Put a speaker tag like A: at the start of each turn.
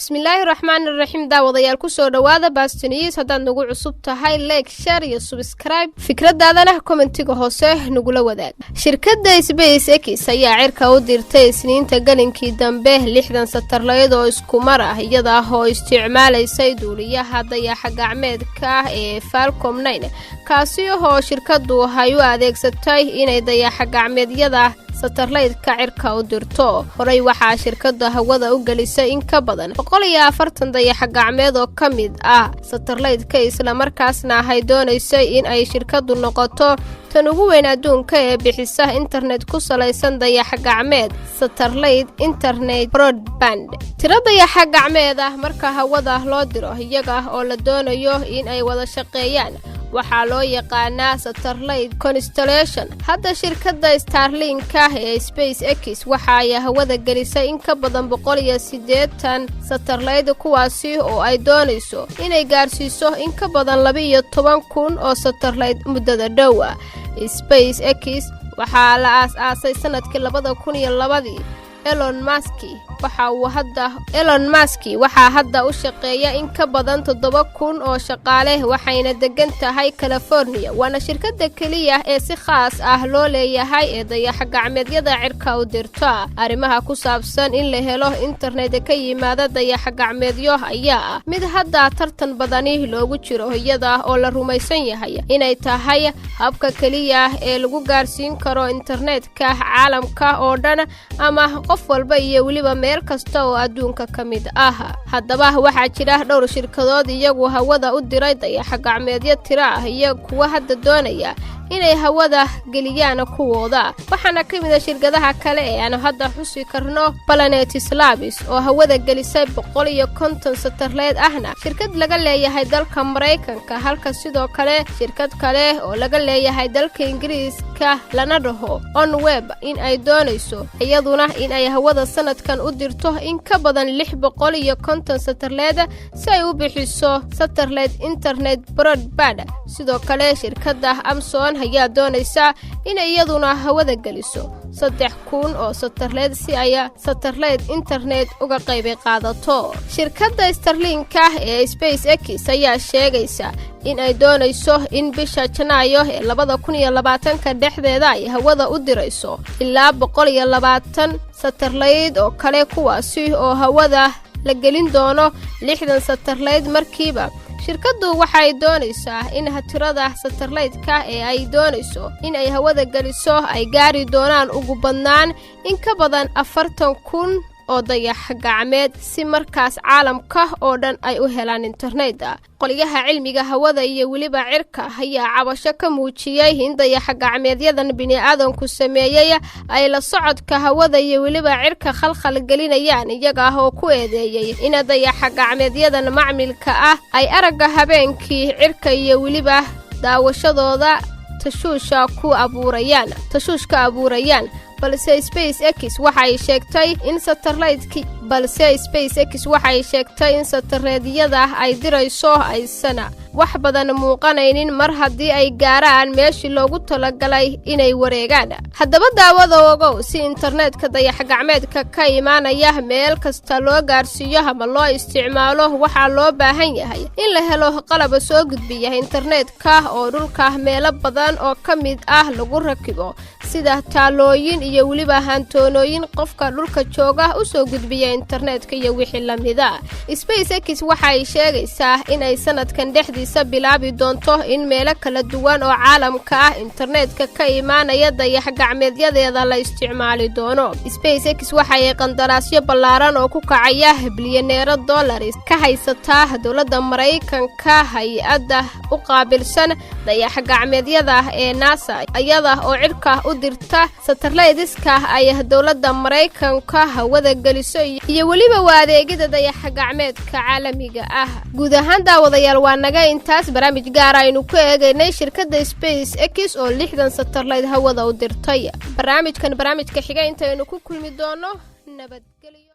A: bismillaahi raxmaani raxiim daawadayaal ku soo dhawaada baastiniis haddaad nagu cusub tahay like share iyo subscribe fikradaadana commentiga hoose nagula wadaag shirkadda SpaceX ayaa cirka u dirtay isniinta galinkii dambe 60 satarlayd oo isku mar ah iyada oo isticmaalaysay duuliyaha dayaxa gacmeedka ee Falcon 9 kaasi oo shirkaddu waxay u adeegsatay inay dayaxa gacmeedyada satarlaydka cirka u dirto horay waxa shirkadda hawada u gelisay in ka badan 140 dayaxa gacmeed oo kamid ah satarlaydka isla markaasna ay doonaysay in ay shirkaddu noqoto tan ugu weyn adduunka ee bixisa internet ku salaysan dayaxa gacmeed satarlayd internet broadband tirada dayaxa gacmeed marka hawada loo diro iyaga oo la doonayo in ay wada shaqeeyaan waxaa loo yaqaanaa satellite constellation hadda shirkadda Starlink ee SpaceX waxa ay hawada gelisay in ka badan 180 satellite kuwaasi oo ay doonayso inay gaarsiiso in ka badan 12,000 oo satellite muddada dhow SpaceX waxa la aasaasay sanadkii 2002 Elon Musk waxa hadda u shaqeeya in ka badan 7,000 oo shaqaale waxayna degan tahay California waana shirkadda kaliya ee si khaas ah loo leeyahay ee dayaxa gacmeedyada cirka u dirta arrimaha ku saabsan in la helo internet ka yimaada dayaxa gacmeedyo ayaa mid hadda tartan badani loogu jiro iyada oo la rumaysan yahay inay tahay habka kaliya ee lagu gaarsiin karo internetka caalamka oo dhan ama qof walba iyo waliba meel kasta oo adduunka kamid ah haddaba waxa jira dhowr shirkadood iyagu hawada u diray dayaxa gacmeedyo tira ah iyo kuwa hadda doonaya inay hawada geliyaan kuwooda waxaana kamid shirkadaha kale ee aan hadda xusi karno Planet Labs oo hawada gelisay 150 satellite ahna shirkad laga leeyahay dalka Mareykanka halka sidoo kale shirkad kale oo laga leeyahay dalka Ingiriiska lana dhaho OneWeb in ay doonayso iyaduna in ay hawada sanadkan u dirto in ka badan 650 satellite si ay u bixiso satellite internet broadband sidoo kale shirkadda Amazon ayaa doonaysa in iyaduna hawada geliso 3,000 oo satellite si ay satellite internet uga qayb qaadato shirkadda Starlink ee SpaceX ayaa sheegaysa in ay doonayso in bisha Janaayo ee 2020 dhexdeeda ay hawada u dirayso ilaa 120 satellite oo kale kuwaasi oo hawada la gelin doono 60 satellite markiiba shirkaddu waxay doonaysaa in tirada satellite-ka ee ay doonayso in ay hawada geliso ay gaari doonaan ugu badnaan in ka badan 40,000 oo dayaxa gacmeed si markaas caalamka oo dhan ay u helaan internet qoliyaha cilmiga hawada iyo waliba cirka ayaa cabasho ka muujiyay in dayaxa gacmeedyadan bini'aadanku sameeyay ay la socodka hawada iyo waliba cirka khalkhal gelinayaan iyaga oo ku eedeeyay in dayaxa gacmeedyadan macmilka ah ay aragga habeenkii cirka iyo waliba daawashadooda tashuushka abuurayaan balse SpaceX waxay sheegtay in satellite-yada ay dirayso aysana wax badan muuqanaynin mar haddii ay gaaraan meeshii loogu talagalay inay wareegaan haddaba daawada ogow si internetka dayaxa gacmeedka ka imaanaya meel kasta loo gaarsiiyo ama loo isticmaalo waxa loo baahan yahay in la helo qalab soo gudbiya internetka oo dhulka meelo badan oo kamid ah lagu rakibo sida taalooyin iyo waliba hantoonooyin qofka dhulka jooga u soo gudbiya internetka iyo wixii lamida SpaceX waxay sheegaysaa in ay sanadkan dhexdiisa bilaabi doonto in meelo kala duwan oo caalamka ah internetka ka imaanaya dayaxa gacmeedyadeeda la isticmaali doono SpaceX waxay qandaraasyo ballaaran oo ku kacaya bilyaneero dollars ka haysataa dawladda Mareykanka hay'adda u qaabilsan dayaxa gacmeedyada ee NASA iyada oo cirka u dirta satellite-ka ay dawladda Mareykanka hawada geliso iyo waliba adeegyada dayaxa gacmeedka caalamiga ah guud ahaan daawadayaal waa naga intaas barnaamij gaar ah aynu ku eegaynay shirkadda SpaceX oo 60 satellite hawada u dirtay barnaamijka xiga inta aynu ku kulmi doono nabadgelyo